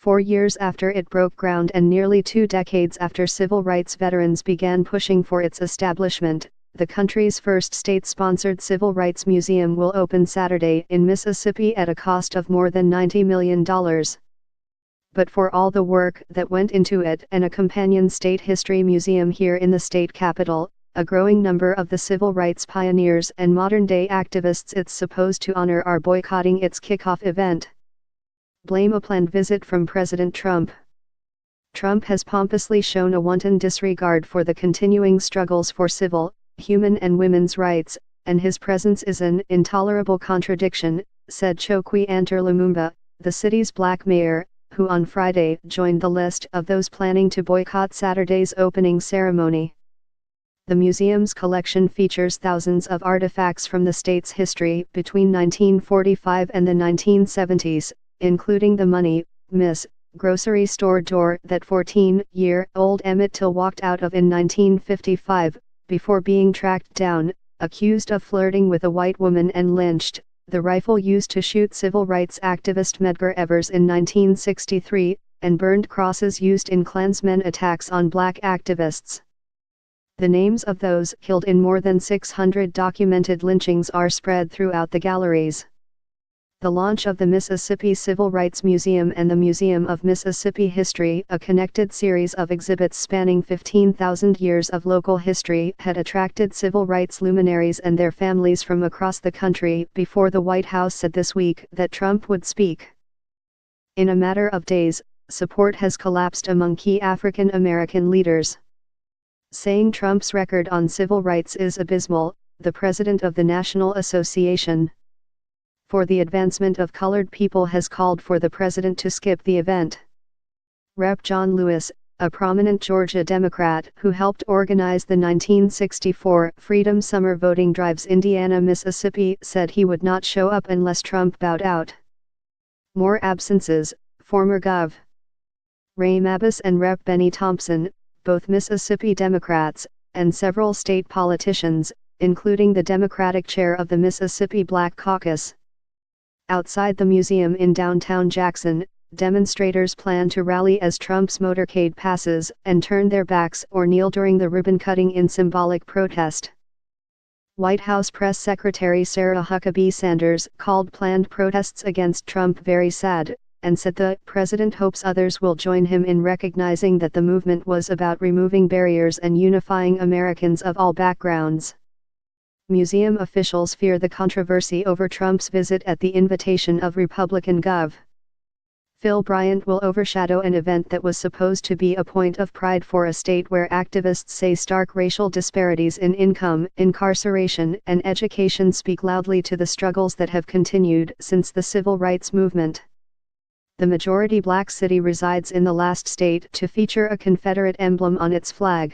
4 years after it broke ground and nearly 2 decades after civil rights veterans began pushing for its establishment, the country's first state-sponsored civil rights museum will open Saturday in Mississippi at a cost of more than $90 million. But for all the work that went into it and a companion state history museum here in the state capital, a growing number of the civil rights pioneers and modern-day activists it's supposed to honor are boycotting its kickoff event. Blame a planned visit from President Trump. Trump has pompously shown a wanton disregard for the continuing struggles for civil, human and women's rights, and his presence is an intolerable contradiction, said Chokwe Antar Lumumba, the city's black mayor, who on Friday joined the list of those planning to boycott Saturday's opening ceremony. The museum's collection features thousands of artifacts from the state's history between 1945 and the 1970s, including the Money, Miss, grocery store door that 14-year-old Emmett Till walked out of in 1955, before being tracked down, accused of flirting with a white woman and lynched, the rifle used to shoot civil rights activist Medgar Evers in 1963, and burned crosses used in Klansmen attacks on black activists. The names of those killed in more than 600 documented lynchings are spread throughout the galleries. The launch of the Mississippi Civil Rights Museum and the Museum of Mississippi History, a connected series of exhibits spanning 15,000 years of local history, had attracted civil rights luminaries and their families from across the country before the White House said this week that Trump would speak. In a matter of days, support has collapsed among key African American leaders. Saying Trump's record on civil rights is abysmal, the president of the National Association for the Advancement of Colored People has called for the president to skip the event. Rep. John Lewis, a prominent Georgia Democrat who helped organize the 1964 Freedom Summer voting drives in Indiana, Mississippi, said he would not show up unless Trump bowed out. More absences, former Gov. Ray Mabus and Rep. Benny Thompson, both Mississippi Democrats, and several state politicians, including the Democratic chair of the Mississippi Black Caucus. Outside the museum in downtown Jackson, demonstrators plan to rally as Trump's motorcade passes and turn their backs or kneel during the ribbon-cutting in symbolic protest. White House Press Secretary Sarah Huckabee Sanders called planned protests against Trump very sad, and said the president hopes others will join him in recognizing that the movement was about removing barriers and unifying Americans of all backgrounds. Museum officials fear the controversy over Trump's visit at the invitation of Republican Gov. Phil Bryant will overshadow an event that was supposed to be a point of pride for a state where activists say stark racial disparities in income, incarceration, and education speak loudly to the struggles that have continued since the civil rights movement. The majority black city resides in the last state to feature a Confederate emblem on its flag.